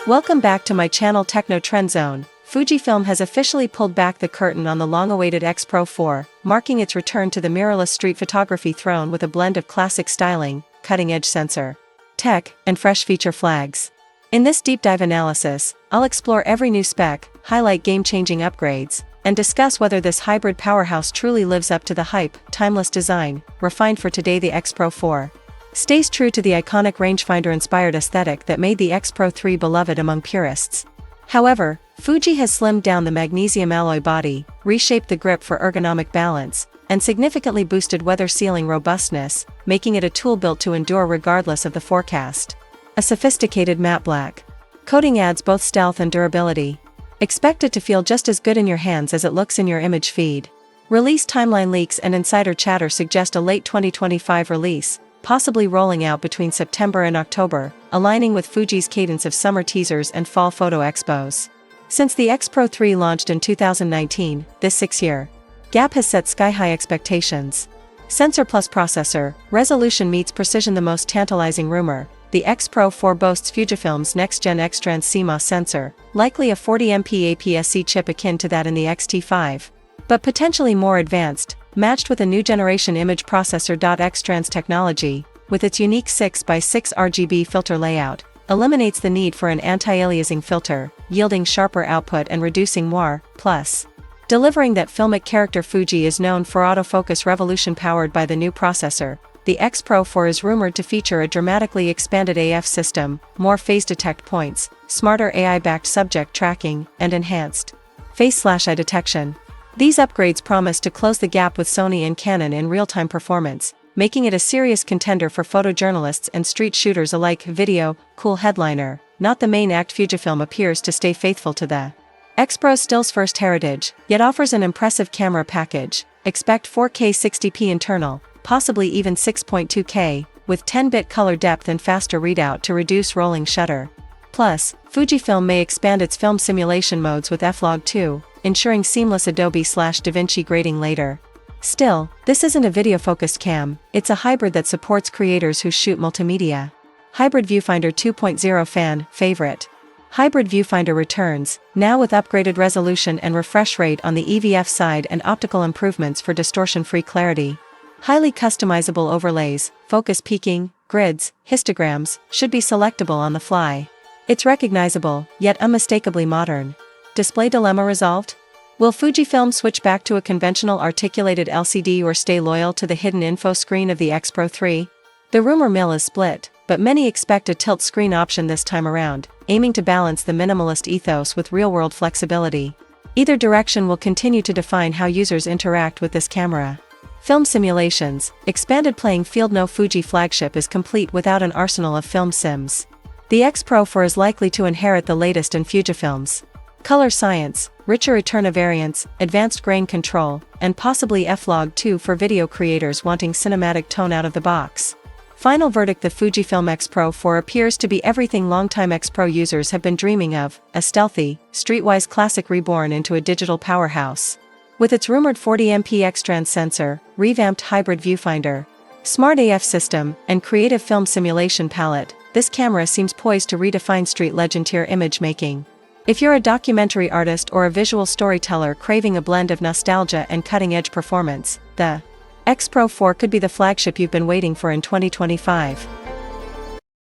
Welcome back to my channel Techno Trend Zone. Fujifilm has officially pulled back the curtain on the long-awaited X-Pro 4, marking its return to the mirrorless street photography throne with a blend of classic styling, cutting-edge sensor tech, and fresh feature flags. In this deep dive analysis, I'll explore every new spec, highlight game-changing upgrades, and discuss whether this hybrid powerhouse truly lives up to the hype. Timeless design, refined for today. The X-Pro 4 stays true to the iconic rangefinder-inspired aesthetic that made the X-Pro 3 beloved among purists. However, Fuji has slimmed down the magnesium alloy body, reshaped the grip for ergonomic balance, and significantly boosted weather-sealing robustness, making it a tool built to endure regardless of the forecast. A sophisticated matte black coating adds both stealth and durability. Expect it to feel just as good in your hands as it looks in your image feed. Release timeline leaks and insider chatter suggest a late 2025 release, possibly rolling out between September and October, aligning with Fuji's cadence of summer teasers and fall photo expos. Since the X-Pro 3 launched in 2019, this 6-year gap has set sky-high expectations. Sensor plus processor, resolution meets precision. The most tantalizing rumor: the X-Pro 4 boasts Fujifilm's next-gen X-Trans CMOS sensor, likely a 40MP APS-C chip akin to that in the X-T5, but potentially more advanced, matched with a new generation image processor. X-Trans technology, with its unique 6x6 RGB filter layout, eliminates the need for an anti-aliasing filter, yielding sharper output and reducing moire, plus delivering that filmic character. Fuji is known for autofocus revolution. Powered by the new processor, the X-Pro 4 is rumored to feature a dramatically expanded AF system, more phase detect points, smarter AI-backed subject tracking, and enhanced face/eye detection. These upgrades promise to close the gap with Sony and Canon in real-time performance, making it a serious contender for photojournalists and street shooters alike. Video, cool headliner, not the main act. Fujifilm appears to stay faithful to the X-Pro's still's first heritage, yet offers an impressive camera package. Expect 4K 60p internal, possibly even 6.2K, with 10-bit color depth and faster readout to reduce rolling shutter. Plus, Fujifilm may expand its film simulation modes with F-Log 2, ensuring seamless Adobe/DaVinci grading later. Still, this isn't a video-focused cam, it's a hybrid that supports creators who shoot multimedia. Hybrid Viewfinder 2.0 fan favorite. Hybrid Viewfinder returns, now with upgraded resolution and refresh rate on the EVF side and optical improvements for distortion-free clarity. Highly customizable overlays, focus peaking, grids, histograms, should be selectable on the fly. It's recognizable, yet unmistakably modern. Display dilemma resolved? Will Fujifilm switch back to a conventional articulated LCD or stay loyal to the hidden info screen of the X-Pro 3? The rumor mill is split, but many expect a tilt screen option this time around, aiming to balance the minimalist ethos with real-world flexibility. Either direction will continue to define how users interact with this camera. Film simulations, expanded playing field. No Fuji flagship is complete without an arsenal of film sims. The X-Pro 4 is likely to inherit the latest in Fujifilm's color science, richer Eterna variants, advanced grain control, and possibly F-Log 2 for video creators wanting cinematic tone out of the box. Final verdict: the Fujifilm X-Pro 4 appears to be everything longtime X-Pro users have been dreaming of, a stealthy, streetwise classic reborn into a digital powerhouse. With its rumored 40MP X-Trans sensor, revamped hybrid viewfinder, smart AF system, and creative film simulation palette, this camera seems poised to redefine street legend tier image making. If you're a documentary artist or a visual storyteller craving a blend of nostalgia and cutting-edge performance, the X-Pro 4 could be the flagship you've been waiting for in 2025.